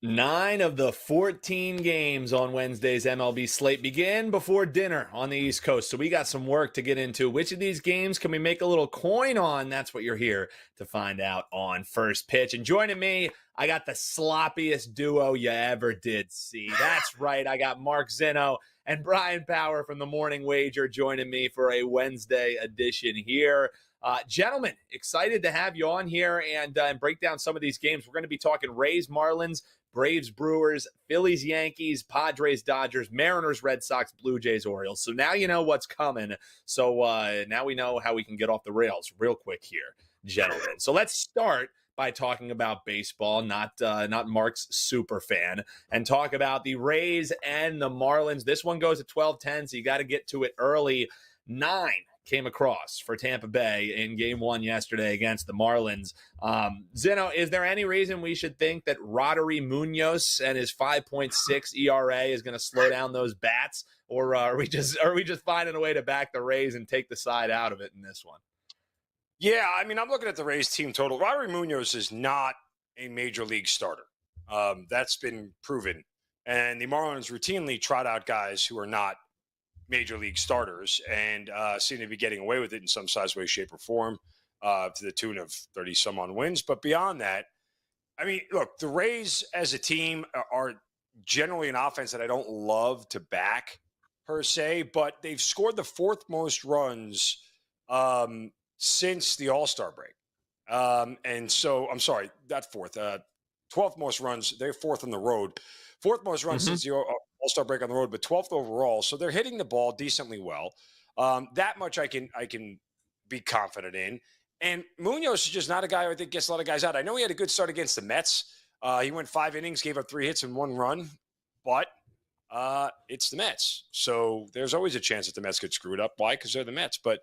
9 of the 14 games on Wednesday's MLB slate begin before dinner on the East Coast. So we got some work to get into. Which of these games can we make a little coin on? That's what you're here to find out on First Pitch. And joining me, I got the sloppiest duo you ever did see. That's right. I got Mark Zinno and Bryan Power from the Morning Wager joining me for a Wednesday edition here. Gentlemen, excited to have you on here and break down some of these games. We're going to be talking Rays, Marlins, Braves, Brewers, Phillies, Yankees, Padres, Dodgers, Mariners, Red Sox, Blue Jays, Orioles. So now you know what's coming. So now we know how we can get off the rails real quick here, gentlemen. So let's start by talking about baseball, not Mark's super fan, and talk about the Rays and the Marlins. This one goes at 12:10, so you got to get to it early. 9 came across for Tampa Bay in game 1 yesterday against the Marlins. Zinno, is there any reason we should think that Roddery Munoz and his 5.6 ERA is going to slow down those bats, or are we just finding a way to back the Rays and take the side out of it in this one? Yeah, I mean, I'm looking at the Rays team total. Roddery Munoz is not a major league starter. That's been proven. And the Marlins routinely trot out guys who are not major league starters and seem to be getting away with it in some size, way, shape, or form to the tune of 30 some on wins. But beyond that, I mean, look, the Rays as a team are generally an offense that I don't love to back per se, but they've scored the 4th most runs since the All-Star break. And so, I'm sorry, not 4th, 12th most runs. They're 4th on the road. 4th most runs since the All-Star break on the road, but 12th overall. So they're hitting the ball decently well. That much I can be confident in. And Munoz is just not a guy who I think gets a lot of guys out. I know he had a good start against the Mets. He went 5 innings, gave up 3 hits and 1 run, but it's the Mets. So there's always a chance that the Mets get screwed up. Why? Because they're the Mets. But,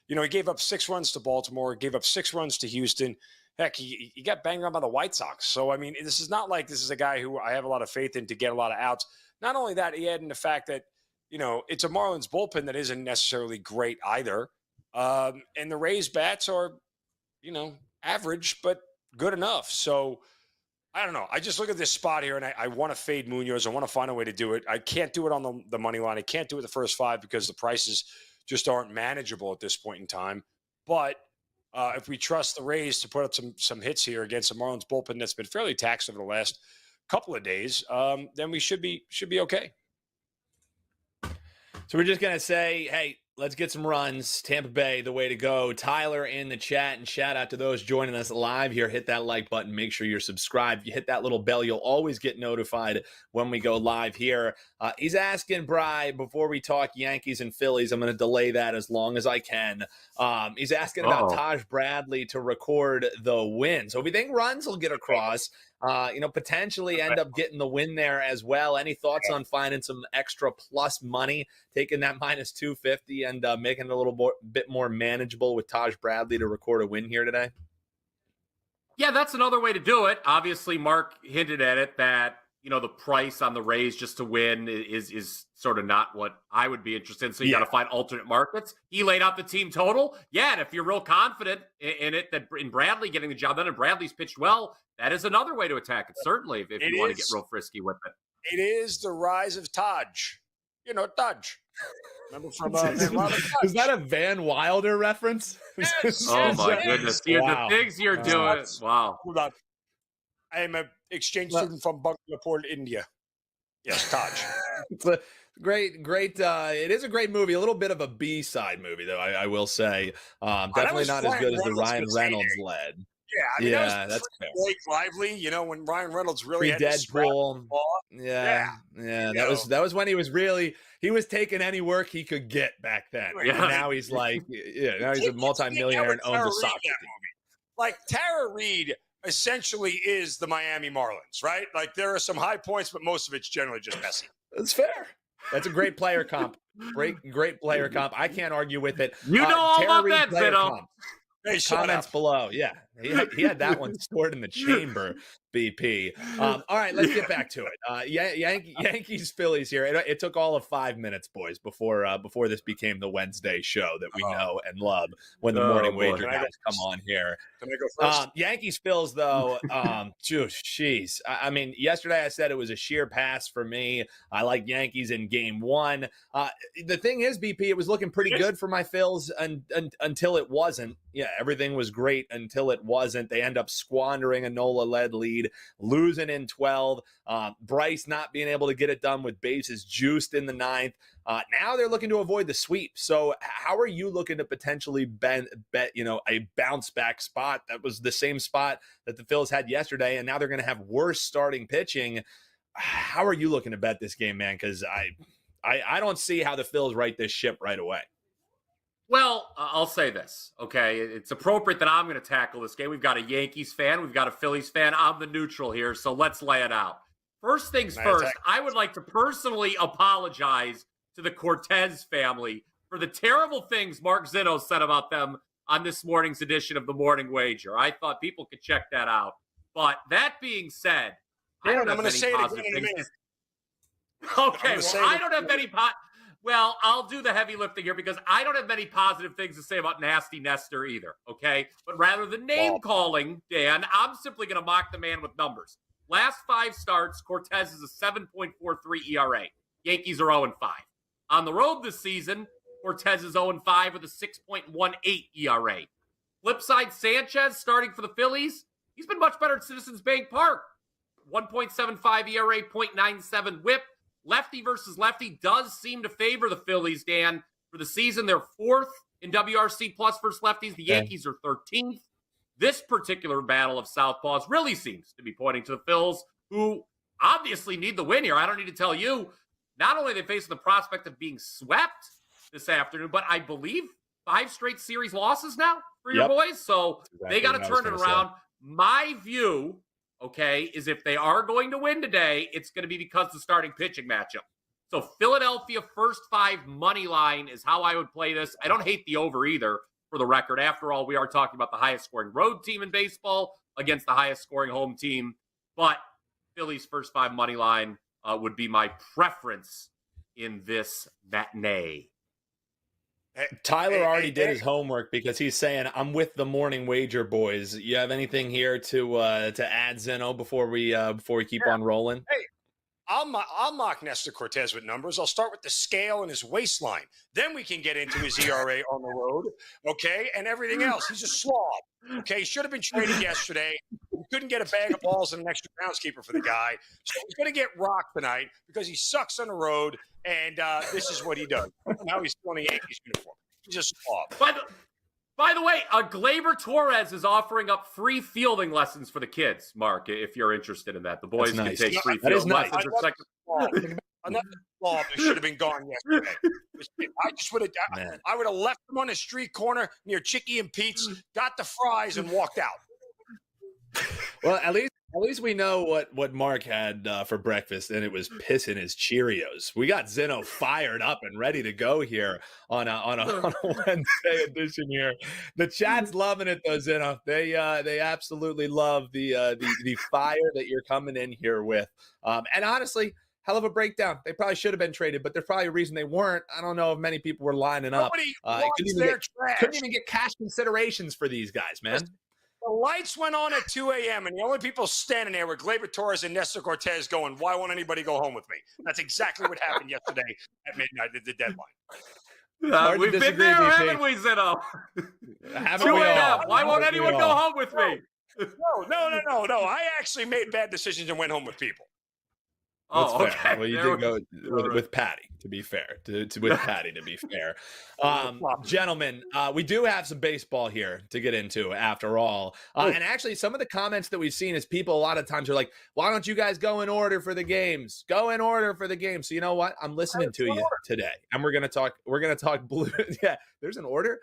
you know, he gave up 6 runs to Baltimore, gave up 6 runs to Houston. Heck, he got banged on by the White Sox. So, I mean, this is not like this is a guy who I have a lot of faith in to get a lot of outs. Not only that, he had in the fact that, you know, it's a Marlins bullpen that isn't necessarily great either. And the Rays bats are, you know, average, but good enough. So, I don't know. I just look at this spot here, and I want to fade Munoz. I want to find a way to do it. I can't do it on the money line. I can't do it the first 5 because the prices just aren't manageable at this point in time. But if we trust the Rays to put up some hits here against the Marlins bullpen that's been fairly taxed over the last couple of days, then we should be okay. So we're just going to say, hey, let's get some runs. Tampa Bay, the way to go. Tyler in the chat, and shout out to those joining us live here. Hit that like button. Make sure you're subscribed. If you hit that little bell, you'll always get notified when we go live here. He's asking, Bri, before we talk Yankees and Phillies, I'm going to delay that as long as I can. He's asking about Taj Bradley to record the win. So if you think runs will get across, potentially end up getting the win there as well. Any thoughts on finding some extra plus money, taking that minus 250 and making it a little bit more manageable with Taj Bradley to record a win here today? Yeah, that's another way to do it. Obviously, Mark hinted at it that, you know, the price on the Rays just to win is sort of not what I would be interested in. So you got to find alternate markets. He laid out the team total. Yeah, and if you're real confident in it, that in Bradley getting the job done and Bradley's pitched well, that is another way to attack it, certainly, if you want to get real frisky with it. It is the rise of Taj. You know, Taj. Remember from is that a Van Wilder reference? Yes, oh, my goodness. Wow. The things you're doing. Wow. Hold on. I am an exchange student from Bangladesh, India. Yes, Taj. It's a great. It is a great movie. A little bit of a B-side movie, though, I will say. Definitely not as good as the Ryan Reynolds led. Yeah, that's Blake Lively. You know, when Ryan Reynolds really had Deadpool. Yeah. That was when he was taking any work he could get back then. Yeah. And now he's like, now he's a multimillionaire and owns a soccer team. Like Tara Reid essentially is the Miami Marlins, right? Like there are some high points, but most of it's generally just messy. That's fair. That's a great player comp. Great player comp. I can't argue with it. You know all about that, Zinno. Hey, comments below. Yeah, he had that one stored in the chamber. BP. All right, let's get back to it. Yankees Phillies here. It took all of 5 minutes, boys, before this became the Wednesday show that we know and love when the morning wager guys come on here. Can I go first? Yankees Phils though, jeez. I mean, yesterday I said it was a sheer pass for me. I like Yankees in game one. The thing is, BP, it was looking pretty good for my Phils until it wasn't. Yeah, everything was great until it wasn't. They end up squandering a Nola-led lead, losing in 12. Bryce not being able to get it done with bases juiced in the ninth. Now they're looking to avoid the sweep. So how are you looking to potentially bet a bounce back spot? That was the same spot that the Phils had yesterday, and now they're going to have worse starting pitching. How are you looking to bet this game, man? Because I don't see how the Phils right this ship right away. Well, I'll say this, okay? It's appropriate that I'm going to tackle this game. We've got a Yankees fan. We've got a Phillies fan. I'm the neutral here, so let's lay it out. First things first, I would like to personally apologize to the Cortez family for the terrible things Mark Zinno said about them on this morning's edition of the Morning Wager. I thought people could check that out. But that being said, I don't have many positive things. Okay, well, I don't have many Well, I'll do the heavy lifting here because I don't have many positive things to say about Nasty Nestor either, okay? But rather than name-calling, Dan, I'm simply going to mock the man with numbers. Last 5 starts, Cortez is a 7.43 ERA. Yankees are 0-5. On the road this season, Cortez is 0-5 with a 6.18 ERA. Flip side, Sanchez starting for the Phillies. He's been much better at Citizens Bank Park. 1.75 ERA, 0.97 whip. Lefty versus lefty does seem to favor the Phillies, Dan. For the season, they're 4th in WRC plus versus lefties. The Yankees are 13th. This particular battle of southpaws really seems to be pointing to the Phils, who obviously need the win here. I don't need to tell you. Not only are they facing the prospect of being swept this afternoon, but I believe 5 straight series losses now for your boys. So they got to turn it around. My view, okay, is if they are going to win today, it's going to be because of the starting pitching matchup. So Philadelphia first 5 money line is how I would play this. I don't hate the over either, for the record. After all, we are talking about the highest scoring road team in baseball against the highest scoring home team. But Phillies first 5 money line would be my preference in this matinee. Tyler already did his homework because he's saying, I'm with the morning wager, boys. You have anything here to add, Zinno, before we keep on rolling? Hey, I'll mock Nestor Cortez with numbers. I'll start with the scale and his waistline. Then we can get into his ERA on the road, okay, and everything else. He's a slob, okay? He should have been traded yesterday. We couldn't get a bag of balls and an extra groundskeeper for the guy. So he's going to get rocked tonight because he sucks on the road, and this is what he does. Now he's still in a Yankees uniform. He's a slob. By the way, Gleyber Torres is offering up free fielding lessons for the kids, Mark, if you're interested in that. The boys can take free fielding lessons. Another slob that should have been gone yesterday. I would have left him on the street corner near Chicky and Pete's, got the fries, and walked out. Well, at least we know what Mark had for breakfast, and it was piss in his Cheerios. We got Zinno fired up and ready to go here on a Wednesday edition here. The chat's loving it though, Zinno. They absolutely love the fire that you're coming in here with. And honestly, hell of a breakdown. They probably should have been traded, but there's probably a reason they weren't. I don't know if many people were lining up. Couldn't even get cash considerations for these guys, man. The lights went on at 2 a.m., and the only people standing there were Gleyber Torres and Nestor Cortez going, why won't anybody go home with me? That's exactly what happened yesterday at midnight at the deadline. We've been there, haven't we, Zinno? 2 a.m. Why won't anyone go home with me? No. I actually made bad decisions and went home with people. Oh, okay. Well, you did go with Patty, to be fair. With Patty, to be fair. Gentlemen, we do have some baseball here to get into after all. And actually, some of the comments that we've seen is people a lot of times are like, why don't you guys go in order for the games? Go in order for the games. So you know what? I'm listening to you today. And we're going to talk blue. Yeah, there's an order.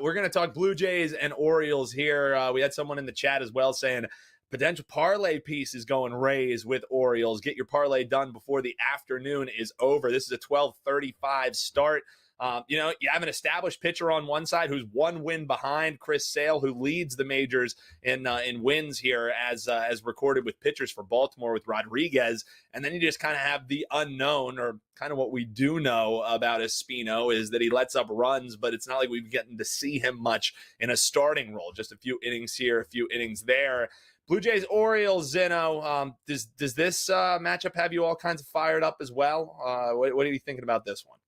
We're going to talk Blue Jays and Orioles here. We had someone in the chat as well saying, potential parlay piece is going Rays with Orioles. Get your parlay done before the afternoon is over. This is a 12:35 start. You have an established pitcher on one side who's one win behind Chris Sale, who leads the majors in wins here as recorded with pitchers for Baltimore with Rodriguez. And then you just kind of have the unknown, or kind of what we do know about Espino is that he lets up runs, but it's not like we've gotten to see him much in a starting role. Just a few innings here, a few innings there. Blue Jays, Orioles, Zinno. Does this matchup have you all kinds of fired up as well? What are you thinking about this one?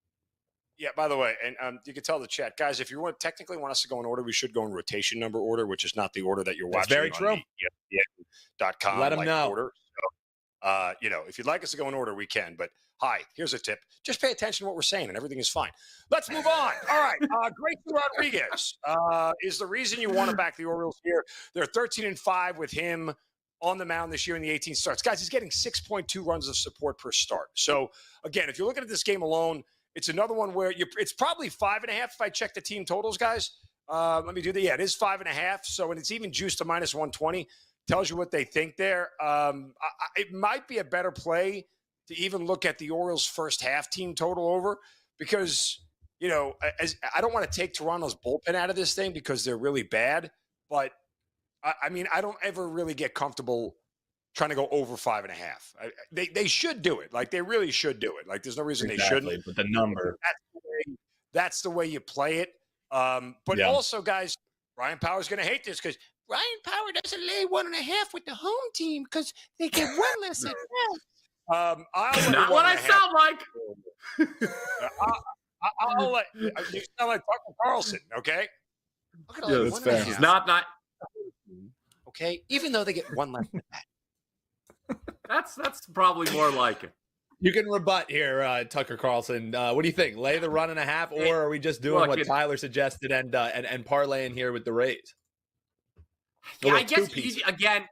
Yeah, by the way, and you can tell the chat, guys, if you technically want us to go in order, we should go in rotation number order, which is not the order that you're watching. That's very true. ESPN.com. Let them know. Order. So, if you'd like us to go in order, we can. But hi, here's a tip. Just pay attention to what we're saying, and everything is fine. Let's move on. All right. Grayson Rodriguez is the reason you want to back the Orioles here. They're 13-5 with him on the mound this year in the 18 starts. Guys, he's getting 6.2 runs of support per start. So, again, if you're looking at this game alone, it's another one where it's probably 5.5 if I check the team totals, guys. Let me do that. Yeah, it is 5.5. So, and it's even juiced to minus 120. Tells you what they think there. It might be a better play to even look at the Orioles' first half team total over, because, I don't want to take Toronto's bullpen out of this thing because they're really bad. But, I don't ever really get comfortable trying to go over 5.5. They should do it. Like, they really should do it. Like, there's no reason they shouldn't. But the number. That's the way you play it. But also, guys, Bryan Power's going to hate this because Bryan Power doesn't lay 1.5 with the home team because they get one less at bat. Not what I sound like. I'll let you sound like Tucker Carlson, okay? That's fair. He's not. Okay, even though they get one less at bat. That's probably more like it. You can rebut here, Tucker Carlson. What do you think? Lay the 1.5, or are we just doing what Tyler suggested and parlaying here with the Rays? Yeah, I guess again,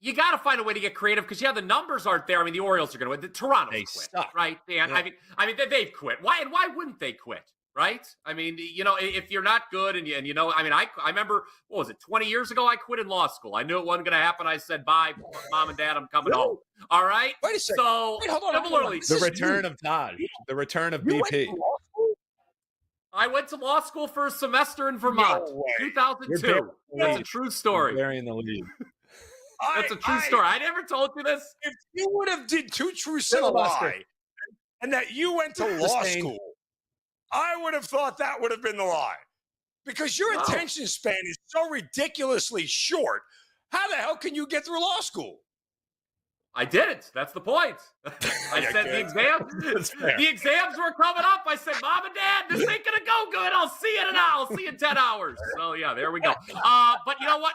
you got to find a way to get creative because the numbers aren't there. I mean, the Orioles are going to win. Toronto's quit, suck. Right? Dan? Yeah. I mean, they've quit. Why wouldn't they quit? Right? I mean, if you're not good and I remember, what was it, 20 years ago, I quit in law school. I knew it wasn't going to happen. I said, bye, Mom and Dad, I'm coming home. All right? Wait a second. So, hold on. similarly, the return of Todd, the returon of BP. I went to law school for a semester in Vermont, 2002. That's a true story. Very in the lead. That's a true story. I never told you this. If you would have did two truths and a lie, and that you went to law school, I would have thought that would have been the lie. Because your attention span is so ridiculously short. How the hell can you get through law school? I didn't. That's the point. I said the exams were coming up. I said, Mom and Dad, this ain't going to go good. I'll see you in an hour. I'll see you in 10 hours. So, yeah, there we go. But you know what?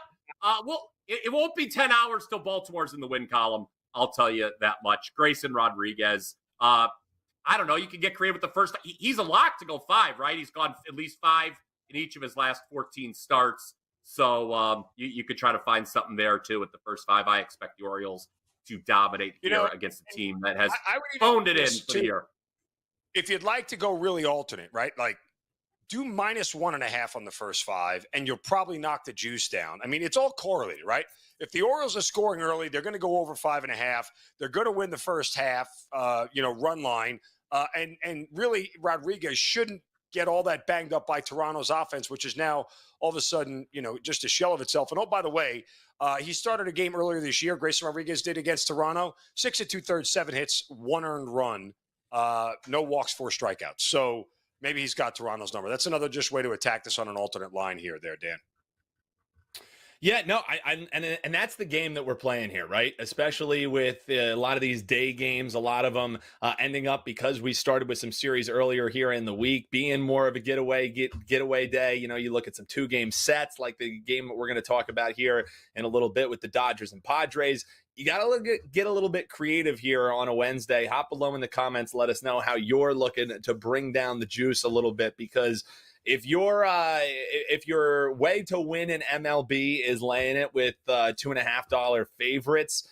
It won't be 10 hours till Baltimore's in the win column. I'll tell you that much. Grayson Rodriguez. I don't know. You can get creative with the first. He's a lock to go 5, right? He's gone at least 5 in each of his last 14 starts. So you could try to find something there, too, with the first 5. I expect the Orioles to dominate here against a team that has honed it in for the year. If you'd like to go really alternate, right? Like, do minus 1.5 on the first 5, and you'll probably knock the juice down. I mean, it's all correlated, right? If the Orioles are scoring early, they're going to go over 5.5. They're going to win the first half, run line. And really, Rodriguez shouldn't get all that banged up by Toronto's offense, which is now all of a sudden, just a shell of itself. And, oh, by the way, he started a game earlier this year. Grayson Rodriguez did against Toronto. 6 2/3, 7 hits, 1 earned run, no walks, 4 strikeouts. So maybe he's got Toronto's number. That's another just way to attack this on an alternate line here, Dan. Yeah, no, and that's the game that we're playing here, right? Especially with a lot of these day games, a lot of them ending up, because we started with some series earlier here in the week, being more of a getaway day. You look at some 2-game sets, like the game that we're going to talk about here in a little bit with the Dodgers and Padres. You got to get a little bit creative here on a Wednesday. Hop below in the comments. Let us know how you're looking to bring down the juice a little bit, because if your way to win in MLB is laying it with $2.50 favorites,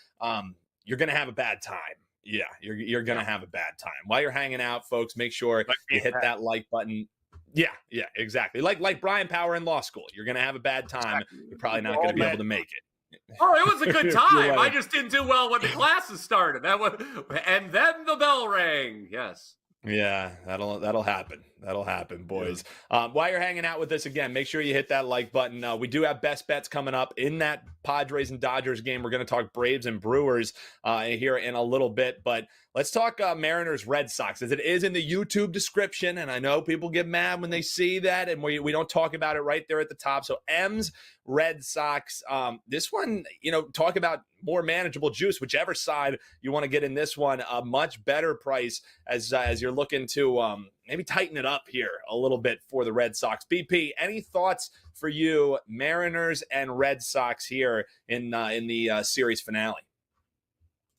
you're going to have a bad time. Yeah, you're going to have a bad time. While you're hanging out, folks, make sure you hit that like button. Yeah, exactly. Like Bryan Power in law school. You're going to have a bad time. You're probably not going to be able to make it. Oh, it was a good time. I just didn't do well when the classes started. And then the bell rang. Yes. Yeah, that'll happen. That'll happen, boys. While you're hanging out with us again, make sure you hit that like button. We do have best bets coming up in that Padres and Dodgers game. We're going to talk Braves and Brewers here in a little bit, but let's talk Mariners Red Sox, as it is in the YouTube description. And I know people get mad when they see that, and we don't talk about it right there at the top. So M's Red Sox. This one, talk about more manageable juice, whichever side you want to get in this one. A much better price as you're looking to maybe tighten it up here a little bit for the Red Sox. BP, any thoughts for you, Mariners and Red Sox here in the series finale?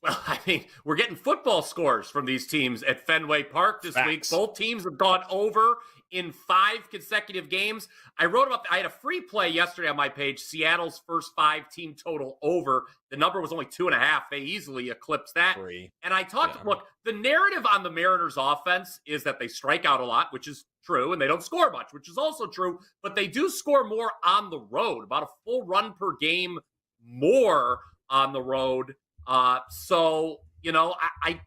Well, I mean, we're getting football scores from these teams at Fenway Park this week. Both teams have gone over in 5 consecutive games. I wrote about, I had a free play yesterday on my page, Seattle's first 5 team total over. The number was only 2.5. They easily eclipsed that. And I talked, look, the narrative on the Mariners offense is that they strike out a lot, which is true, and they don't score much, which is also true, but they do score more on the road, about a full run per game more on the road. So, Teddy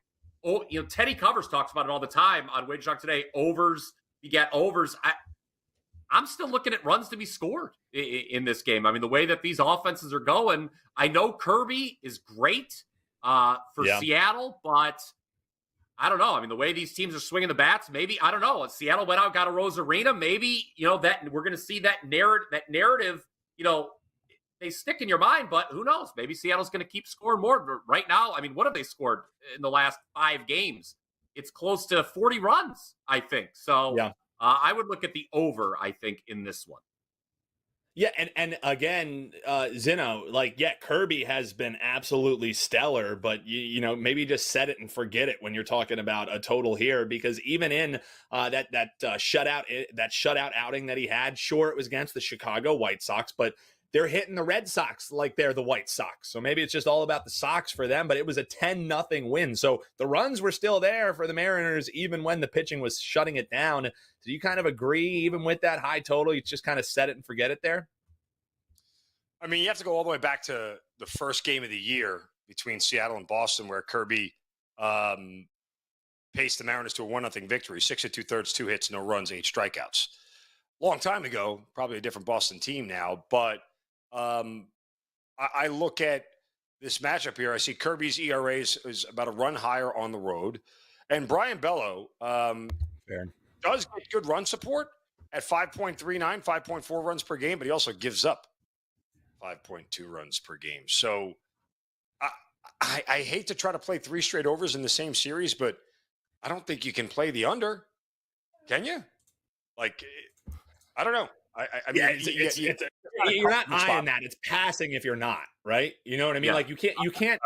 Covers talks about it all the time on WagerTalk today. Overs, you get overs. I'm still looking at runs to be scored in this game. I mean, the way that these offenses are going, I know Kirby is great for Seattle, but I don't know. I mean, the way these teams are swinging the bats, maybe, I don't know. Seattle went out, got a Rosarina. Maybe, that we're going to see that narrative, they stick in your mind, but who knows? Maybe Seattle's going to keep scoring more. But right now, I mean, what have they scored in the last 5 games? It's close to 40 runs, I think. So I would look at the over, I think, in this one. Yeah, and again, Zinno, Kirby has been absolutely stellar, but maybe just set it and forget it when you're talking about a total here, because even in that shutout outing that he had, sure, it was against the Chicago White Sox, but they're hitting the Red Sox like they're the White Sox. So maybe it's just all about the Sox for them, but it was a 10-0 win. So the runs were still there for the Mariners, even when the pitching was shutting it down. Do you kind of agree, even with that high total, you just kind of set it and forget it there? I mean, you have to go all the way back to the first game of the year between Seattle and Boston, where Kirby paced the Mariners to a 1-0 victory, 6 2/3, 2 hits, no runs, 8 strikeouts. Long time ago, probably a different Boston team now, but I look at this matchup here. I see Kirby's ERA is about a run higher on the road, and Bryan Bello does get good run support at 5.39, 5.4 runs per game, but he also gives up 5.2 runs per game. So I hate to try to play 3 straight overs in the same series, but I don't think you can play the under. Can you? I don't know. I mean, you're not eyeing that. It's passing if you're not, right? You know what I mean? Yeah. You can't.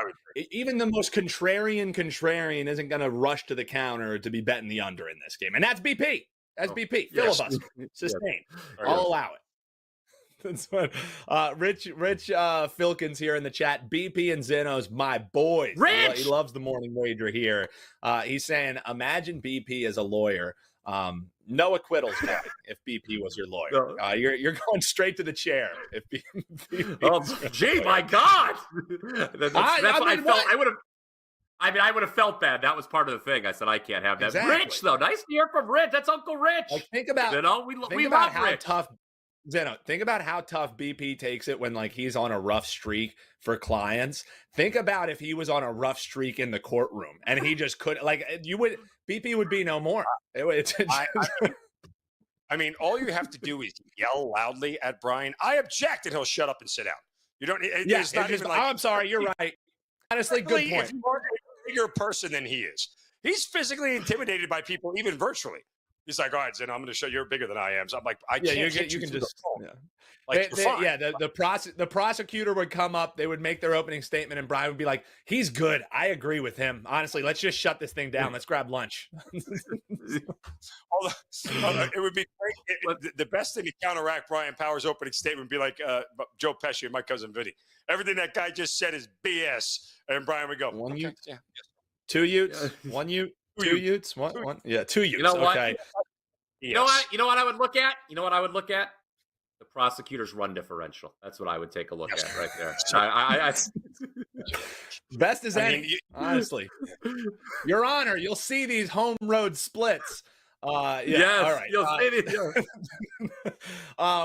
Even the most contrarian isn't going to rush to the counter to be betting the under in this game, and that's BP. That's BP. Filibuster, sustain. I'll allow it. That's what Rich Filkins here in the chat. BP and Zinno's my boys. Rich! He loves the morning wager here. He's saying, imagine BP as a lawyer. No acquittals if BP was your lawyer. You're going straight to the chair. If BP gee, my God! That's what I felt. I would have felt bad. That was part of the thing. I said I can't have that. Exactly. Rich, though, nice to hear from Rich. That's Uncle Rich. Think about we love how Rich. Tough. Zinno, think about how tough BP takes it when he's on a rough streak for clients. Think about if he was on a rough streak in the courtroom and he just couldn't. BP would be no more. I mean, all you have to do is yell loudly at Bryan, "I object," and he'll shut up and sit down. You don't. It's not even I'm sorry. You're right. Honestly, good point. If you are a bigger person than he is, he's physically intimidated by people, even virtually. He's like, "All right, Zen, I'm going to show you're bigger than I am." So I'm like, "I can't." You can just. The prosecutor would come up. They would make their opening statement, and Bryan would be like, "He's good. I agree with him. Honestly, let's just shut this thing down. Let's grab lunch." It would be great. The best thing to counteract Bryan Powers' opening statement would be like Joe Pesci and my cousin Vinny. Everything that guy just said is BS, and Bryan would go, "One ute, 2 utes, 1 ute." 2 utes, one, yeah, 2 utes. You know what? Okay. You know what I would look at? The prosecutor's run differential. That's what I would take a look at right there. Best as any, honestly. Your Honor, you'll see these home road splits. Yeah, yes, all right. You'll see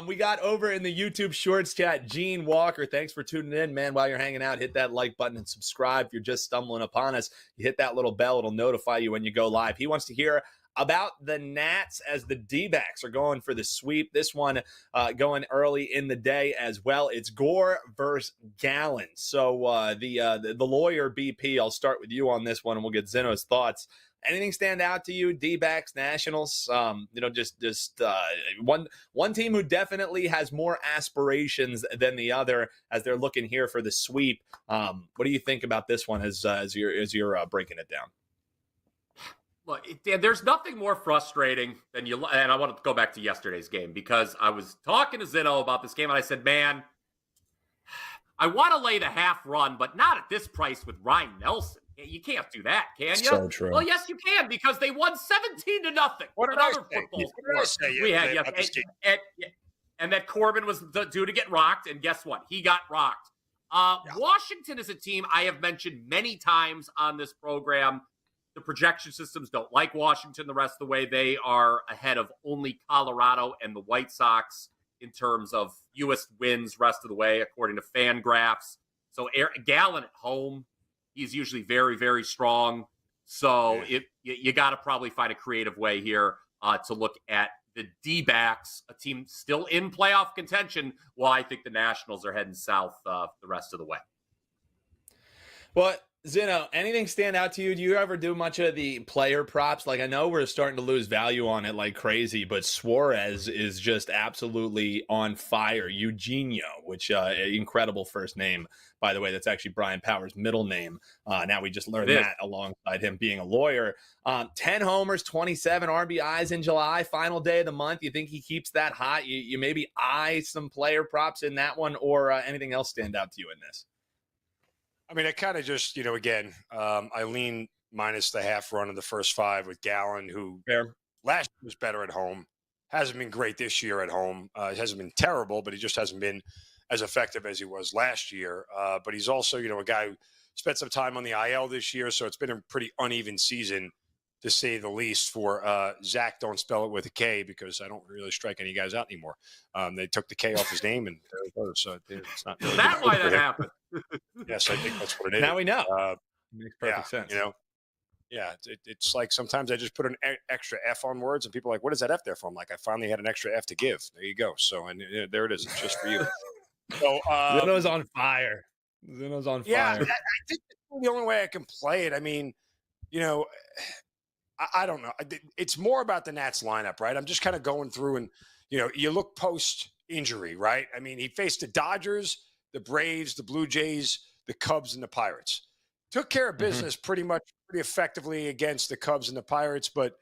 We got over in the YouTube Shorts chat, Gene Walker. Thanks for tuning in, man. While you're hanging out, hit that like button and subscribe. If you're just stumbling upon us, you hit that little bell. It'll notify you when you go live. He wants to hear about the Nats as the D-backs are going for the sweep. This one going early in the day as well. It's Gore versus Gallen. So the lawyer BP, I'll start with you on this one, and we'll get Zinno's thoughts. Anything stand out to you? D-backs, Nationals, just one team who definitely has more aspirations than the other as they're looking here for the sweep. What do you think about this one as you're breaking it down? Look, Dan, there's nothing more frustrating than and I want to go back to yesterday's game because I was talking to Zinno about this game and I said, man, I want to lay the half run, but not at this price with Ryan Nelson. You can't do that, can you? So true. Well, yes, you can because they won 17-0. What did I say? We had and that Corbin was due to get rocked, and guess what? He got rocked. Washington is a team I have mentioned many times on this program. The projection systems don't like Washington the rest of the way. They are ahead of only Colorado and the White Sox in terms of fewest wins rest of the way, according to Fangraphs. So Gallen at home, he's usually very, very strong. So you got to probably find a creative way here to look at the D-backs, a team still in playoff contention, while I think the Nationals are heading south the rest of the way. Well, Zinno, anything stand out to you? Do you ever do much of the player props? Like, I know we're starting to lose value on it like crazy, but Suarez is just absolutely on fire. Eugenio, which incredible first name, by the way. That's actually Brian Powers' middle name. Now we just learned that alongside him being a lawyer. 10 homers, 27 RBIs in July, final day of the month. You think he keeps that hot? You maybe eye some player props in that one, or anything else stand out to you in this? I mean, I kind of just, again, I lean minus the half run of the first five with Gallen, who last year was better at home. Hasn't been great this year at home. It hasn't been terrible, but he just hasn't been as effective as he was last year. But he's also, a guy who spent some time on the IL this year, so it's been a pretty uneven season, to say the least, for Zach. Don't spell it with a K because I don't really strike any guys out anymore. They took the K off his name, and so it's not. Really Is that why that happened? Yes, I think that's what it is. Now we know. Makes perfect sense. It's like sometimes I just put an extra F on words, and people are like, "What is that F there for?" I'm like, I finally had an extra F to give. There you go. So, and there it is. It's just for you. So Zinno's on fire. Zinno's on fire. Yeah, I think that's the only way I can play it. I mean, I don't know. It's more about the Nats lineup, right? I'm just kind of going through and, you look post-injury, right? I mean, he faced the Dodgers, the Braves, the Blue Jays, the Cubs, and the Pirates. Took care of business pretty effectively against the Cubs and the Pirates, but,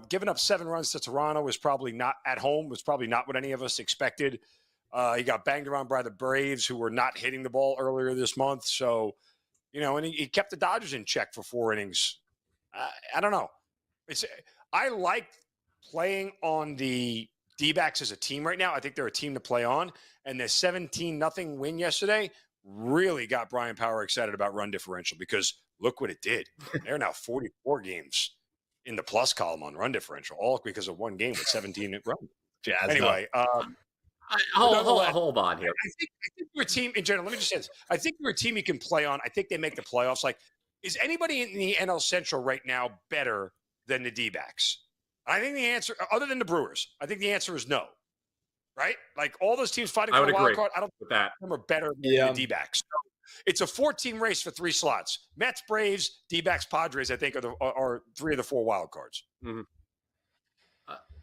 giving up 7 runs to Toronto was probably not at home, was probably not what any of us expected. He got banged around by the Braves, who were not hitting the ball earlier this month. So, and he kept the Dodgers in check for 4 innings. I don't know. I like playing on the D-backs as a team right now. I think they're a team to play on. And the 17-0 win yesterday really got Brian Power excited about run differential because look what it did. They're now 44 games in the plus column on run differential, all because of one game with 17 runs. Anyway, hold on here. I think you're a team in general. Let me just say this. I think you're a team you can play on. I think they make the playoffs. Like, is anybody in the NL Central right now better than the D-backs? I think the answer, other than the Brewers, I think the answer is no. Right? Like all those teams fighting for the wild card, I don't think them are better than the D-backs. So it's a 4-team race for 3 slots. Mets, Braves, D-backs, Padres, I think are 3 of the 4 wild cards. Mm-hmm.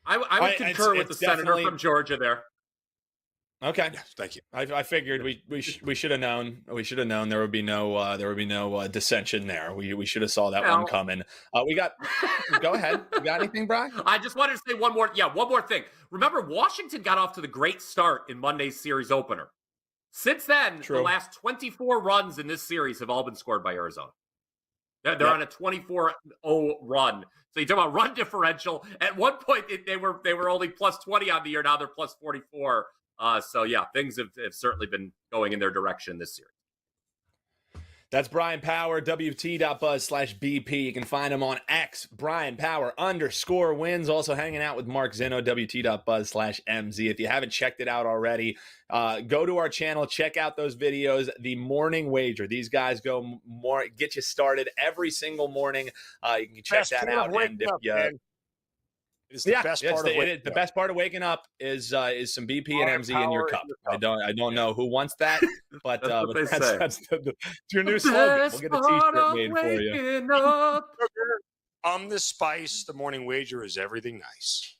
I would concur with the senator from Georgia there. Okay, thank you. I figured we should have known. We should have known there would be no dissension there. We should have saw that one coming. We got. Go ahead. You got anything, Bryan? I just wanted to say one more thing. Remember, Washington got off to the great start in Monday's series opener. Since then, the last 24 runs in this series have all been scored by Arizona. They're on a 24-0 run. So you talk about run differential. At one point, they were only plus 20 on the year. Now they're plus 44. So, things have certainly been going in their direction this series. That's Bryan Power, WT.buzz/BP. You can find him on X, Bryan Power _wins. Also hanging out with Mark Zinno, WT.buzz/MZ. If you haven't checked it out already, go to our channel, check out those videos. The Morning Wager. These guys go more, get you started every single morning. You can check Best that part of out. waking And if up, you, man. It's the best part of waking the up. best part of waking up is some BP and Bryan MZ in your Power cup. in your cup. I don't know who wants that, but That's what they say. that's it's your new slogan. We'll get a T-shirt made for you. Waking up. I'm the spice. The Morning Wager is everything nice.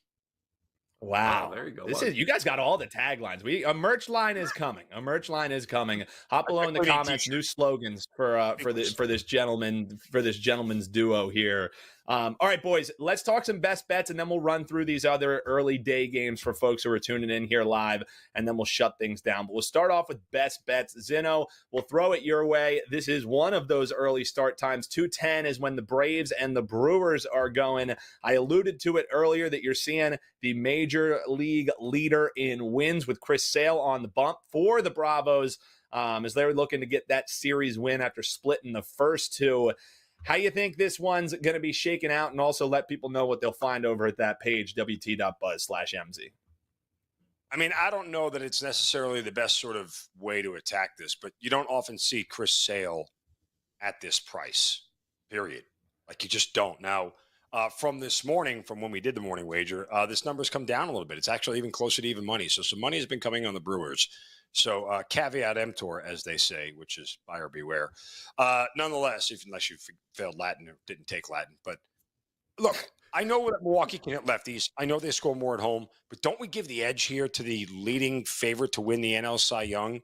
Wow, Oh, there you go. You guys got all the taglines. A merch line is coming. Hop below in the comments. New slogans for this gentleman's duo here. All right, boys, let's talk some best bets, and then we'll run through these other early day games for folks who are tuning in here live, and then we'll shut things down. But we'll start off with best bets. Zinno, we'll throw it your way. This is one of those early start times. 2:10 is when the Braves and the Brewers are going. I alluded to it earlier that you're seeing the major league leader in wins with Chris Sale on the bump for the Bravos as they're looking to get that series win after splitting the first two. How you think this one's going to be shaken out, and also let people know what they'll find over at that page, WT.buzz/MZ. I mean, I don't know that it's necessarily the best sort of way to attack this, but you don't often see Chris Sale at this price, period. Like, you just don't. Now, from this morning, from when we did the Morning Wager, this number's come down a little bit. It's actually even closer to even money. So some money has been coming on the Brewers. So caveat emptor, as they say, which is buyer beware. Nonetheless, unless you failed Latin or didn't take Latin. But look, I know that Milwaukee can hit lefties. I know they score more at home. But don't we give the edge here to the leading favorite to win the NL Cy Young,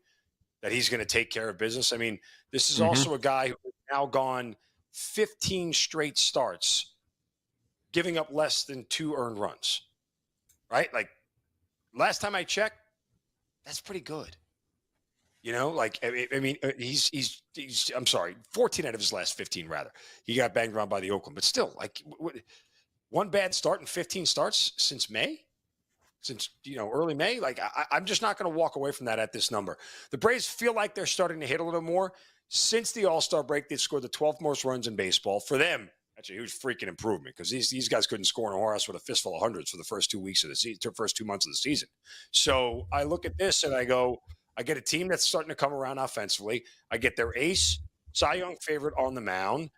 that he's going to take care of business? I mean, this is also a guy who has now gone 15 straight starts, giving up less than 2 earned runs, right? Like, last time I checked, that's pretty good. You know, like, I mean, he's I'm sorry, 14 out of his last 15, rather. He got banged around by the Oakland, but still, like, one bad start in 15 starts since May? Since, early May? Like, I'm just not going to walk away from that at this number. The Braves feel like they're starting to hit a little more. Since the All-Star break, they've scored the 12th most runs in baseball. For them, that's a huge freaking improvement, because these guys couldn't score in a whorehouse with a fistful of hundreds for the first 2 weeks of the season, first 2 months of the season. So I look at this and I go, I get a team that's starting to come around offensively. I get their ace, Cy Young favorite on the mound.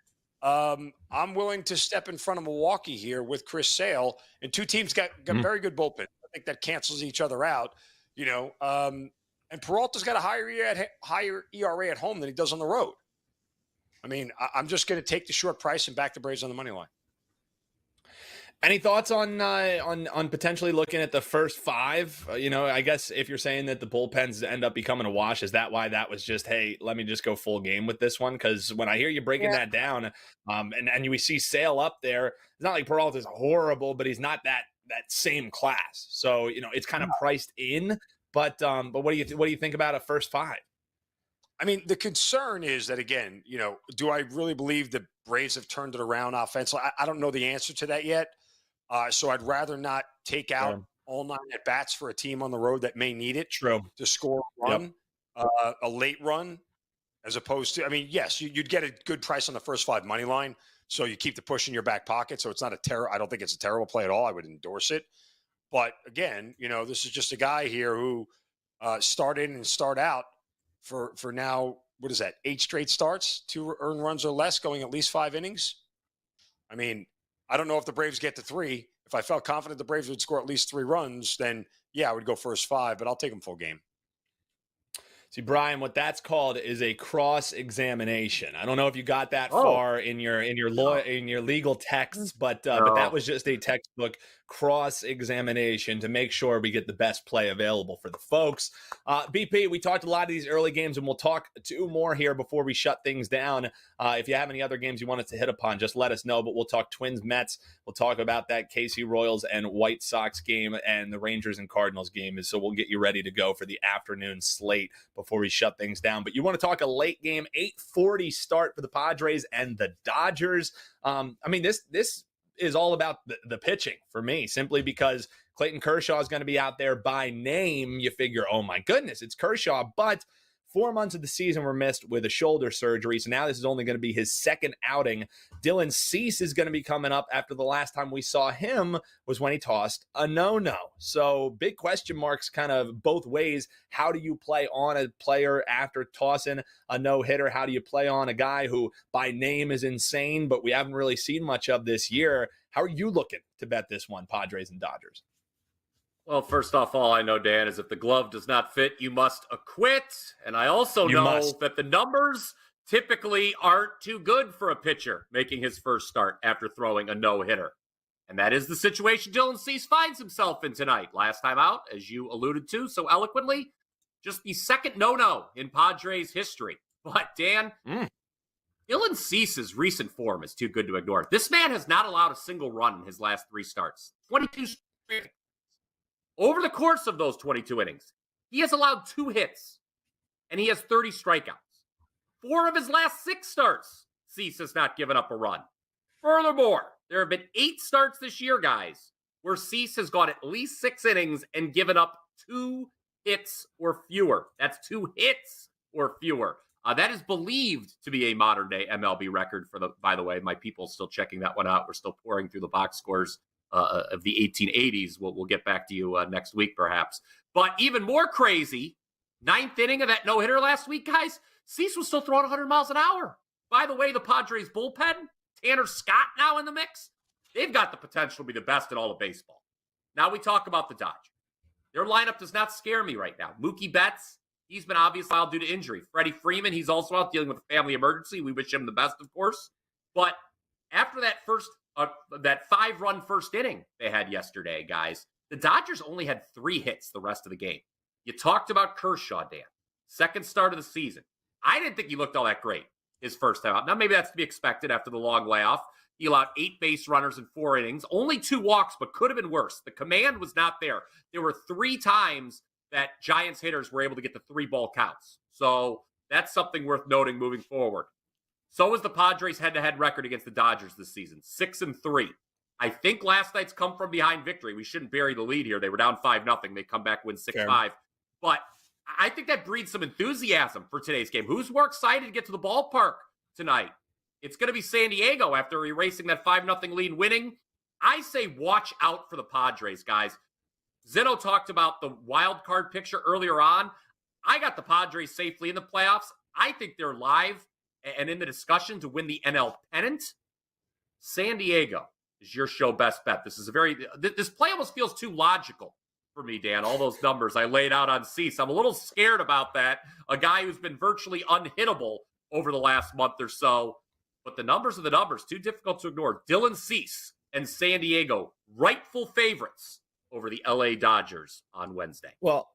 I'm willing to step in front of Milwaukee here with Chris Sale, and two teams got very good bullpen. I think that cancels each other out, and Peralta's got a higher ERA at home than he does on the road. I mean, I'm just going to take the short price and back the Braves on the money line. Any thoughts on potentially looking at the first 5? I guess if you're saying that the bullpens end up becoming a wash, is that why that was just, hey, let me just go full game with this one? Because when I hear you breaking that down, and we see Sale up there, it's not like Peralta's horrible, but he's not that same class. So it's kind of priced in. But what do you think about a first 5? I mean, the concern is that, again, do I really believe the Braves have turned it around offensively? I don't know the answer to that yet. So I'd rather not take out all 9 at bats for a team on the road that may need it to score a run, a late run, as opposed to, I mean, yes, you'd get a good price on the first 5 money line. So you keep the push in your back pocket. So it's not I don't think it's a terrible play at all. I would endorse it. But again, this is just a guy here who start in and start out for now, what is that, 8 straight starts, 2 earned runs or less, going at least 5 innings. I mean, I don't know if the Braves get to 3. If I felt confident the Braves would score at least 3 runs, then I would go first 5, but I'll take them full game. See, Bryan, what that's called is a cross-examination. I don't know if you got that far in your legal texts, but that was just a textbook cross-examination to make sure we get the best play available for the folks. BP, we talked a lot of these early games, and we'll talk 2 more here before we shut things down. If you have any other games you want us to hit upon, just let us know. But we'll talk Twins-Mets. We'll talk about that KC Royals and White Sox game and the Rangers and Cardinals game. So we'll get you ready to go for the afternoon slate before we shut things down. But you want to talk a late game, 8:40 start for the Padres and the Dodgers. I mean, this is all about the pitching for me, simply because Clayton Kershaw is going to be out there by name. You figure, oh my goodness, it's Kershaw. But 4 months of the season were missed with a shoulder surgery. So now this is only going to be his second outing. Dylan Cease is going to be coming up after the last time we saw him was when he tossed a no-no. So big question marks kind of both ways. How do you play on a player after tossing a no-hitter? How do you play on a guy who by name is insane, but we haven't really seen much of this year? How are you looking to bet this one, Padres and Dodgers? Well, first off, all I know, Dan, is if the glove does not fit, you must acquit. And I also know that the numbers typically aren't too good for a pitcher making his first start after throwing a no-hitter. And that is the situation Dylan Cease finds himself in tonight. Last time out, as you alluded to so eloquently, just the second no-no in Padres history. But, Dan, Dylan Cease's recent form is too good to ignore. This man has not allowed a single run in his last 3 starts. 22 straight. Over the course of those 22 innings, he has allowed 2 hits, and he has 30 strikeouts. 4 of his last 6 starts, Cease has not given up a run. Furthermore, there have been 8 starts this year, guys, where Cease has gone at least 6 innings and given up 2 hits or fewer. That's 2 hits or fewer. That is believed to be a modern-day MLB record by the way, my people still checking that one out. We're still pouring through the box scores of the 1880s. We'll get back to you next week, perhaps. But even more crazy, 9th inning of that no-hitter last week, guys, Cease was still throwing 100 miles an hour. By the way, the Padres bullpen, Tanner Scott now in the mix, they've got the potential to be the best in all of baseball. Now we talk about the Dodgers. Their lineup does not scare me right now. Mookie Betts, he's been obviously out due to injury. Freddie Freeman, he's also out dealing with a family emergency. We wish him the best, of course. But after that that 5-run first inning they had yesterday, guys, the Dodgers only had 3 hits the rest of the game. You talked about Kershaw, Dan. Second start of the season. I didn't think he looked all that great his first time out. Now, maybe that's to be expected after the long layoff. He allowed 8 base runners in 4 innings. Only 2 walks, but could have been worse. The command was not there. There were 3 times that Giants hitters were able to get the 3-ball counts. So that's something worth noting moving forward. So is the Padres' head-to-head record against the Dodgers this season, 6-3. I think last night's come from behind victory. We shouldn't bury the lead here. They were down 5-0. They come back, win 6-5. But I think that breeds some enthusiasm for today's game. Who's more excited to get to the ballpark tonight? It's going to be San Diego after erasing that 5-0 lead and winning. I say watch out for the Padres, guys. Zinno talked about the wild card picture earlier on. I got the Padres safely in the playoffs. I think they're live and in the discussion to win the NL pennant. San Diego is your show best bet. This play almost feels too logical for me, Dan. All those numbers I laid out on Cease. I'm a little scared about that. A guy who's been virtually unhittable over the last month or so. But the numbers are the numbers. Too difficult to ignore. Dylan Cease and San Diego, rightful favorites over the LA Dodgers on Wednesday. Well,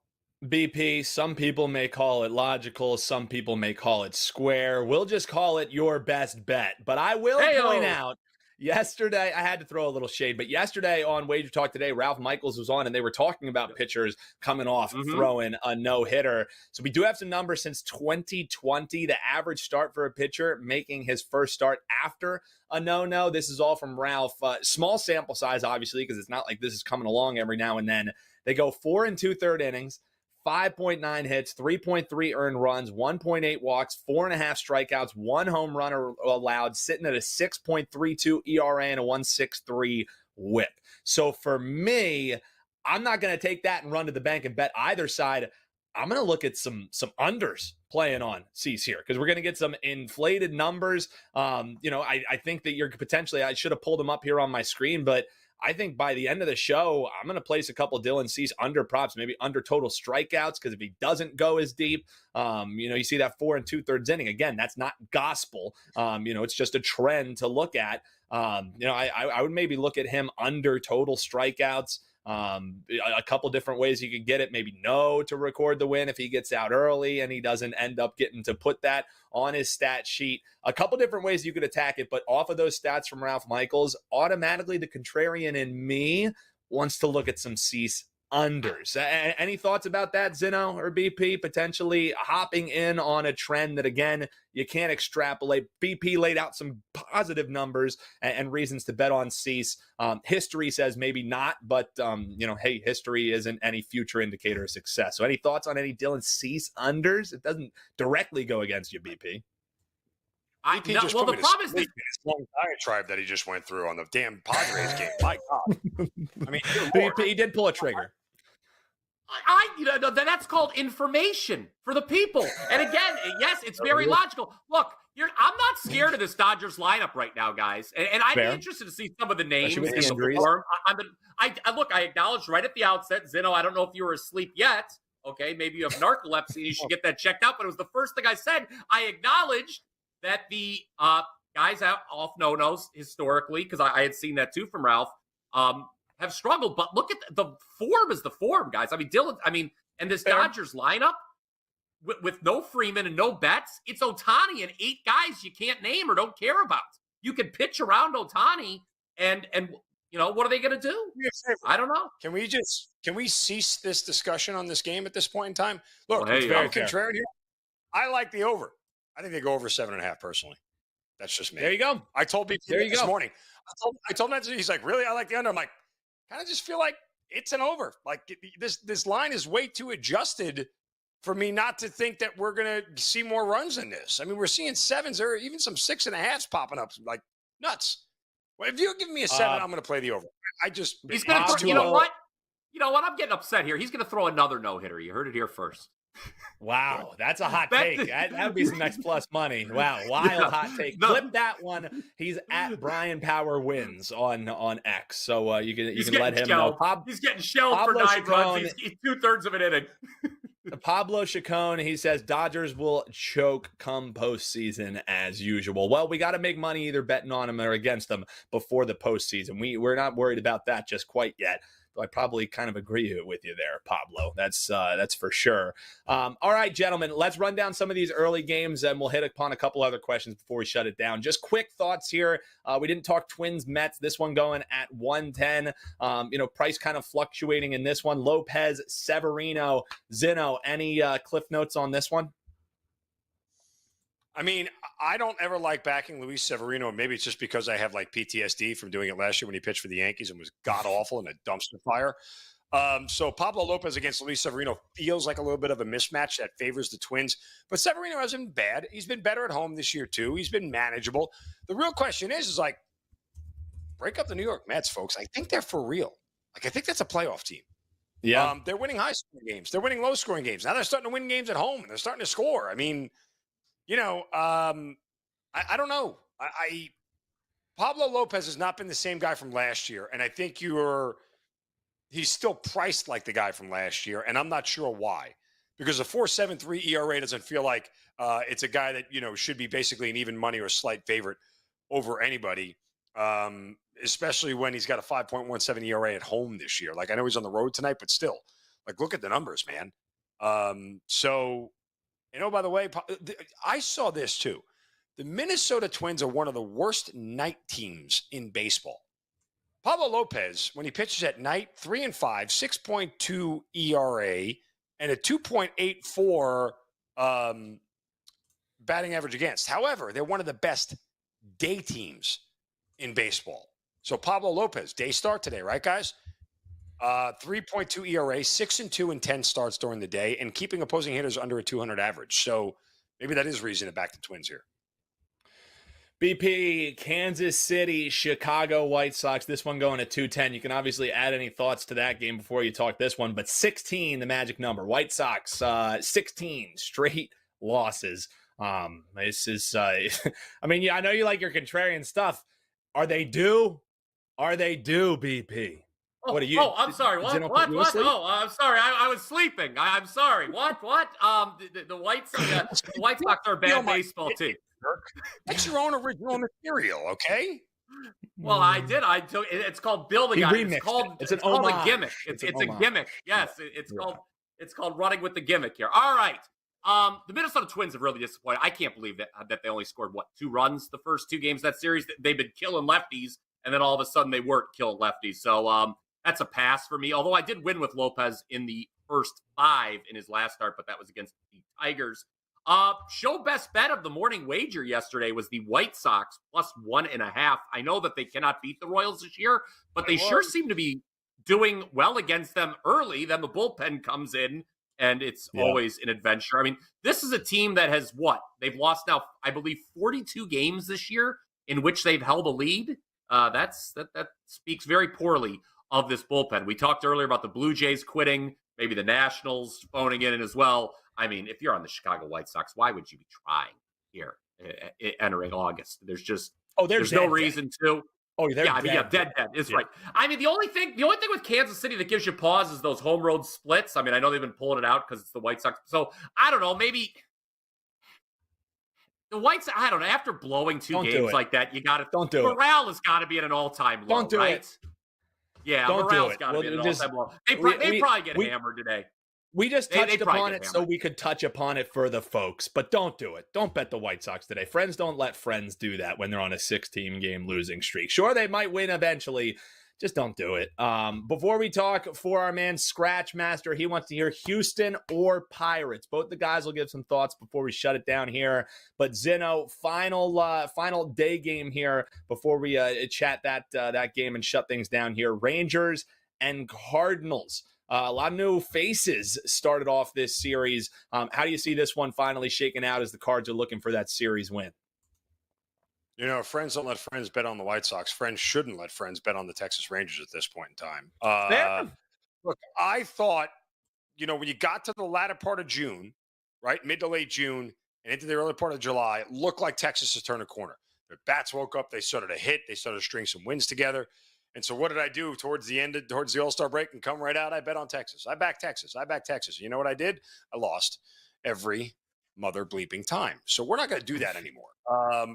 BP, some people may call it logical. Some people may call it square. We'll just call it your best bet. But I will point out, yesterday, I had to throw a little shade, but yesterday on WagerTalk today, Ralph Michaels was on, and they were talking about pitchers coming off throwing a no-hitter. So we do have some numbers since 2020. The average start for a pitcher making his first start after a no-no. This is all from Ralph. Small sample size, obviously, because it's not like this is coming along every now and then. They go 4 2/3 innings. 5.9 hits, 3.3 earned runs, 1.8 walks, 4.5 strikeouts, 1 home run allowed, sitting at a 6.32 ERA and a 1.63 whip. So for me, I'm not going to take that and run to the bank and bet either side. I'm going to look at some unders playing on Cease here because we're going to get some inflated numbers. I think that you're potentially, I should have pulled them up here on my screen, but I think by the end of the show, I'm going to place a couple Dylan Cease under props, maybe under total strikeouts, because if he doesn't go as deep, you see that 4 2/3 inning. Again, that's not gospel. It's just a trend to look at. I would maybe look at him under total strikeouts. A couple different ways you could get it. Maybe no to record the win if he gets out early and he doesn't end up getting to put that on his stat sheet. A couple different ways you could attack it, but off of those stats from Ralph Michaels, automatically the contrarian in me wants to look at some Cease unders. Any thoughts about that, Zinno or BP? Potentially hopping in on a trend that, again, you can't extrapolate. BP laid out some positive numbers and reasons to bet on Cease. History says maybe not, but, hey, history isn't any future indicator of success. So any thoughts on any Dylan Cease unders? It doesn't directly go against you, BP. The problem is this long diatribe that he just went through on the damn Padres game. My God. I mean, he did pull a trigger. That's called information for the people. And again, yes, it's very logical. Look, I'm not scared of this Dodgers lineup right now, guys. And I'd be interested to see some of the names in the form. I acknowledged right at the outset, Zinno, I don't know if you were asleep yet. Okay, maybe you have narcolepsy. You should get that checked out. But it was the first thing I said. I acknowledged that the guys out off no-nos historically, because I had seen that too from Ralph, have struggled. But look at the form is the form, guys. I mean, Dylan, and this Dodgers lineup with no Freeman and no Betts, it's Ohtani and 8 guys you can't name or don't care about. You can pitch around Ohtani and what are they going to do? I don't know. Can we cease this discussion on this game at this point in time? Look, I'm contrarian here. I like the over. I think they go over 7.5 personally. That's just me. There you go. I told BP this morning. I told him that. He's like, really? I like the under. I'm like, kind of just feel like it's an over. Like this line is way too adjusted for me not to think that we're going to see more runs than this. I mean, we're seeing 7s or even some 6.5s popping up like nuts. Well, if you give me a 7, I'm going to play the over. He's going to. You know what? I'm getting upset here. He's going to throw another no-hitter. You heard it here first. Wow, that's a hot take. That would be some X plus money. Wow, wild hot take. Clip that one. He's at Bryan Power Wins on X, so you can let him know. He's getting shelled for 9 runs. He's 2/3 of an inning. Pablo Chacon, he says Dodgers will choke come postseason as usual. Well, we got to make money either betting on them or against them before the postseason. We're not worried about that just quite yet. I probably kind of agree with you there, Pablo. That's for sure. All right, gentlemen, let's run down some of these early games, and we'll hit upon a couple other questions before we shut it down. Just quick thoughts here. We didn't talk Twins Mets. This one going at 110. Price kind of fluctuating in this one. Lopez, Severino, Zinno. Any cliff notes on this one? I mean, I don't ever like backing Luis Severino. Maybe it's just because I have like PTSD from doing it last year when he pitched for the Yankees and was god awful in a dumpster fire. So Pablo Lopez against Luis Severino feels like a little bit of a mismatch that favors the Twins. But Severino hasn't been bad. He's been better at home this year too. He's been manageable. The real question is like, break up the New York Mets, folks. I think they're for real. Like, I think that's a playoff team. Yeah. They're winning high-scoring games. They're winning low-scoring games. Now they're starting to win games at home, and they're starting to score. I mean, I don't know. Pablo Lopez has not been the same guy from last year, and I think he's still priced like the guy from last year, and I'm not sure why. Because a 4.73 ERA doesn't feel like it's a guy that should be basically an even money or slight favorite over anybody, especially when he's got a 5.17 ERA at home this year. Like, I know he's on the road tonight, but still, like, look at the numbers, man. By the way, I saw this too. The Minnesota Twins are one of the worst night teams in baseball. Pablo Lopez, when he pitches at night, 3-5, 6.2 ERA, and a 2.84 batting average against. However, they're one of the best day teams in baseball. So Pablo Lopez, day start today, right, guys? 3.2 ERA, 6-2 in 10 starts during the day, and keeping opposing hitters under a 200 average. So maybe that is reason to back the Twins here. BP, Kansas City, Chicago White Sox. This one going at 210. You can obviously add any thoughts to that game before you talk this one, but 16, the magic number. White Sox, 16 straight losses. This is, I know you like your contrarian stuff. Are they due? Are they due, BP? What are you? Oh, I'm sorry. What? Oh, I'm sorry. I was sleeping. I'm sorry. What? The White Sox. The White Sox are a bad baseball team. That's your own original material, okay? Well, I did. It's called building on it. It's called a gimmick. It's a gimmick. Yes, it's called running with the gimmick here. All right. The Minnesota Twins have really disappointed. I can't believe that they only scored 2 runs the first 2 games of that series. They've been killing lefties, and then all of a sudden they weren't killing lefties. So that's a pass for me. Although I did win with Lopez in the first 5 in his last start, but that was against the Tigers. Show best bet of the morning wager yesterday was the White Sox plus 1.5. I know that they cannot beat the Royals this year, but they sure seem to be doing well against them early. Then the bullpen comes in, and it's always an adventure. I mean, this is a team that has they've lost now, I believe, 42 games this year in which they've held a lead. That speaks very poorly of this bullpen. We talked earlier about the Blue Jays quitting, maybe the Nationals phoning in as well. I mean, if you're on the Chicago White Sox, why would you be trying here entering August? There's no reason to. Oh, dead is right. I mean, the only thing with Kansas City that gives you pause is those home road splits. I mean, I know they've been pulling it out because it's the White Sox. So I don't know, maybe the White Sox. I don't know. After blowing 2 games like that, you got to morale has got to be at an all-time low. Don't do it. Yeah, morale's got to be at an all-time low. They probably get hammered today. We just touched upon it so we could touch upon it for the folks, but don't do it. Don't bet the White Sox today. Friends don't let friends do that when they're on a 16-game losing streak. Sure, they might win eventually. Just don't do it. Before we talk for our man Scratch Master, he wants to hear Houston or Pirates. Both the guys will give some thoughts before we shut it down here. But Zinno, final day game here before we chat that game and shut things down here. Rangers and Cardinals. A lot of new faces started off this series. How do you see this one finally shaking out as the Cards are looking for that series win? You know, friends don't let friends bet on the White Sox. Friends shouldn't let friends bet on the Texas Rangers at this point in time. Look, I thought, when you got to the latter part of June, right, mid to late June, and into the early part of July, it looked like Texas has turned a corner. Their bats woke up. They started to hit. They started to string some wins together. And so what did I do towards the All-Star break and come right out? I bet on Texas. I backed Texas. You know what I did? I lost every mother bleeping time. So we're not going to do that anymore.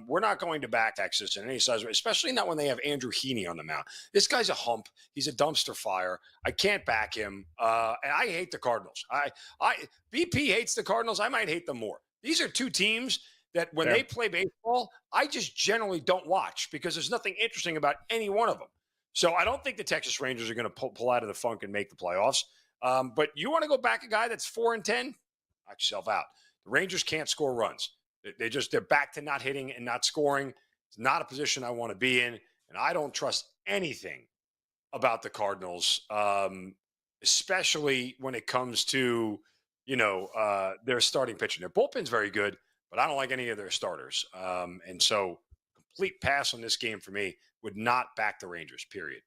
We're not going to back Texas in any size, especially not when they have Andrew Heaney on the mound. This guy's a hump. He's a dumpster fire. I can't back him. And I hate the Cardinals. BP hates the Cardinals. I might hate them more. These are two teams that when they play baseball, I just generally don't watch because there's nothing interesting about any one of them. So I don't think the Texas Rangers are going to pull out of the funk and make the playoffs. But you want to go back a guy that's 4-10? Knock yourself out. The Rangers can't score runs. They're back to not hitting and not scoring. It's not a position I want to be in, and I don't trust anything about the Cardinals, especially when it comes to their starting pitching. Their bullpen's very good, but I don't like any of their starters. And so complete pass on this game for me. Would not back the Rangers, period.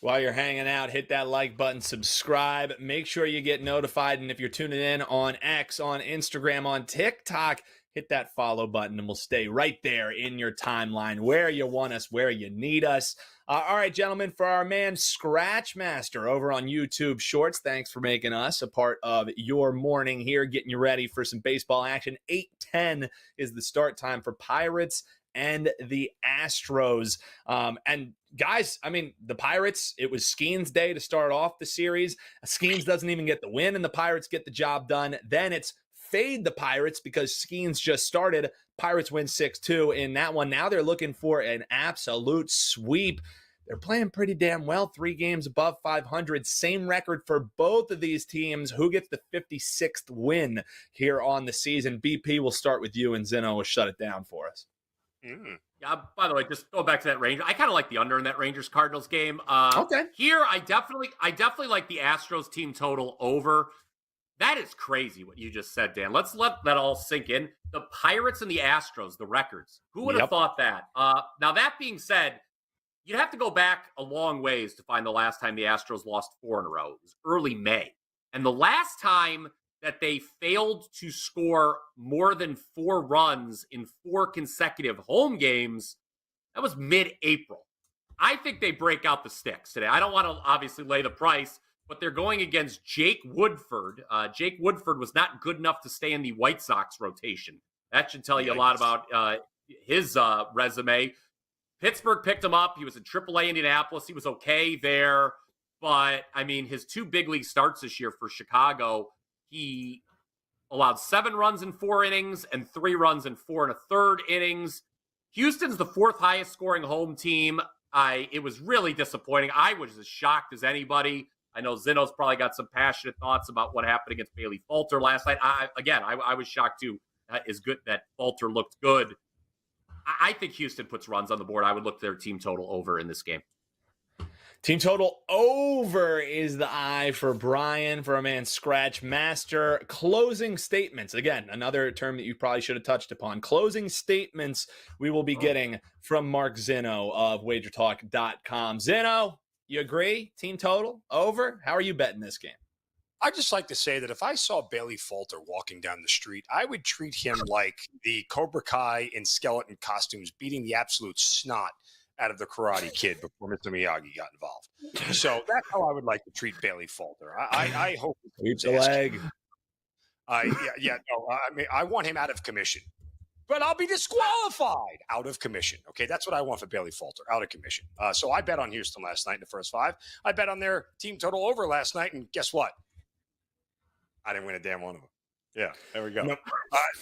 While you're hanging out, hit that like button, subscribe. Make sure you get notified. And if you're tuning in on X, on Instagram, on TikTok, hit that follow button and we'll stay right there in your timeline where you want us, where you need us. All right, gentlemen, for our man Scratch Master over on YouTube Shorts, thanks for making us a part of your morning here, getting you ready for some baseball action. 8:10 is the start time for Pirates and the Astros. And guys, I mean, the Pirates, it was Skeens Day to start off the series. Skeens doesn't even get the win, and the Pirates get the job done. Then it's fade the Pirates because Skeens just started. Pirates win 6-2 in that one. Now they're looking for an absolute sweep. They're playing pretty damn well, 3 games above 500. Same record for both of these teams. Who gets the 56th win here on the season? BP, we'll start with you, and Zinno will shut it down for us. Yeah. By the way, just go back to that Ranger. I kind of like the under in that Rangers Cardinals game. Okay. Here, I definitely like the Astros team total over. That is crazy what you just said, Dan. Let's let that all sink in. The Pirates and the Astros, the records. Who would have thought that? Now that being said, you'd have to go back a long ways to find the last time the Astros lost 4 in a row. It was early May, and the last time that they failed to score more than 4 runs in 4 consecutive home games, that was mid-April. I think they break out the sticks today. I don't want to obviously lay the price, but they're going against Jake Woodford. Jake Woodford was not good enough to stay in the White Sox rotation. That should tell you a lot about his resume. Pittsburgh picked him up. He was in AAA Indianapolis. He was okay there. But, I mean, his 2 big league starts this year for Chicago, he allowed 7 runs in 4 innings and 3 runs in 4 1/3 innings. Houston's the 4th highest scoring home team. It was really disappointing. I was as shocked as anybody. I know Zinno's probably got some passionate thoughts about what happened against Bailey Falter last night. I was shocked too. Is good that Falter looked good. I think Houston puts runs on the board. I would look their team total over in this game. Team total over is the eye for Bryan, for a man Scratch Master. Closing statements. Again, another term that you probably should have touched upon. Closing statements we will be getting from Mark Zinno of WagerTalk.com. Zinno, you agree? Team total over? How are you betting this game? I'd just like to say that if I saw Bailey Falter walking down the street, I would treat him like the Cobra Kai in skeleton costumes beating the absolute snot out of the Karate Kid before Mr. Miyagi got involved. So that's how I would like to treat Bailey Falter. I hope Sweep the leg. I want him out of commission, but I'll be disqualified out of commission. Okay, that's what I want for Bailey Falter, out of commission. So I bet on Houston last night in the first 5. I bet on their team total over last night, and guess what? I didn't win a damn one of them. Yeah, there we go. Nope.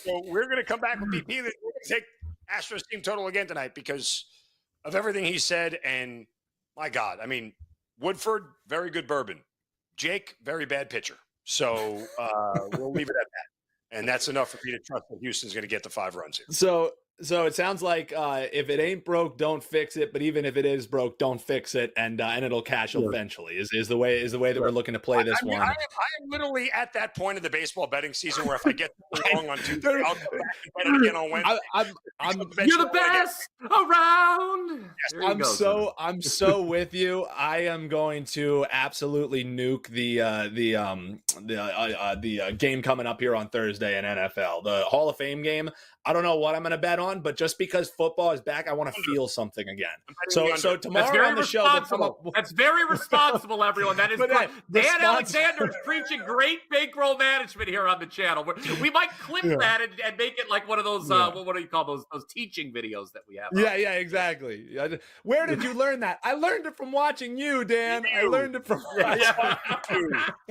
So we're going to come back with BP. We're going to take Astros team total again tonight because of everything he said. And my God, I mean, Woodford, very good bourbon. Jake, very bad pitcher. So we'll leave it at that. And that's enough for me to trust that Houston's going to get the 5 runs here. So it sounds like if it ain't broke, don't fix it. But even if it is broke, don't fix it, and it'll cash eventually. Is the way that we're looking to play this one. I am literally at that point of the baseball betting season where if I get wrong on Tuesday, I'll come back and bet it again on Wednesday. You're the best around. Yes, I'm so with you. I am going to absolutely nuke the game coming up here on Thursday in NFL, the Hall of Fame game. I don't know what I'm going to bet on, but just because football is back, I want to feel something again. So tomorrow on the show, we'll come up. That's very responsible, everyone. That is Dan Alexander is preaching great bankroll management here on the channel. We might clip that and make it like one of those. What do you call those teaching videos that we have? Yeah, exactly. Where did you learn that? I learned it from watching you, Dan. I learned it from watching you.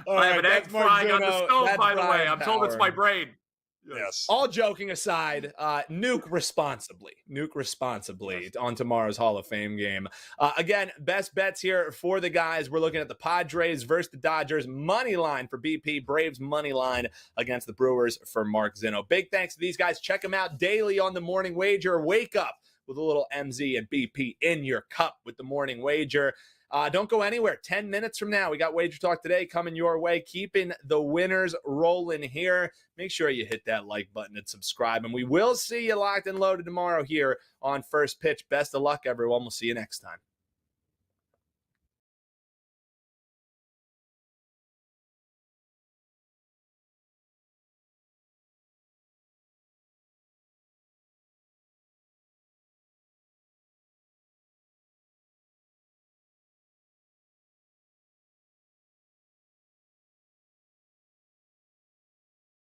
I have an egg frying on the stove, by the way. I'm told it's my brain. Yes. All joking aside, nuke responsibly on tomorrow's Hall of Fame game. Again, best bets here for the guys. We're looking at the Padres versus the Dodgers. Money line for BP. Braves money line against the Brewers for Mark Zinno. Big thanks to these guys. Check them out daily on the Morning Wager. Wake up with a little MZ and BP in your cup with the Morning Wager. Don't go anywhere. 10 minutes from now, we got Wager Talk today coming your way, keeping the winners rolling here. Make sure you hit that like button and subscribe, and we will see you locked and loaded tomorrow here on First Pitch. Best of luck, everyone. We'll see you next time.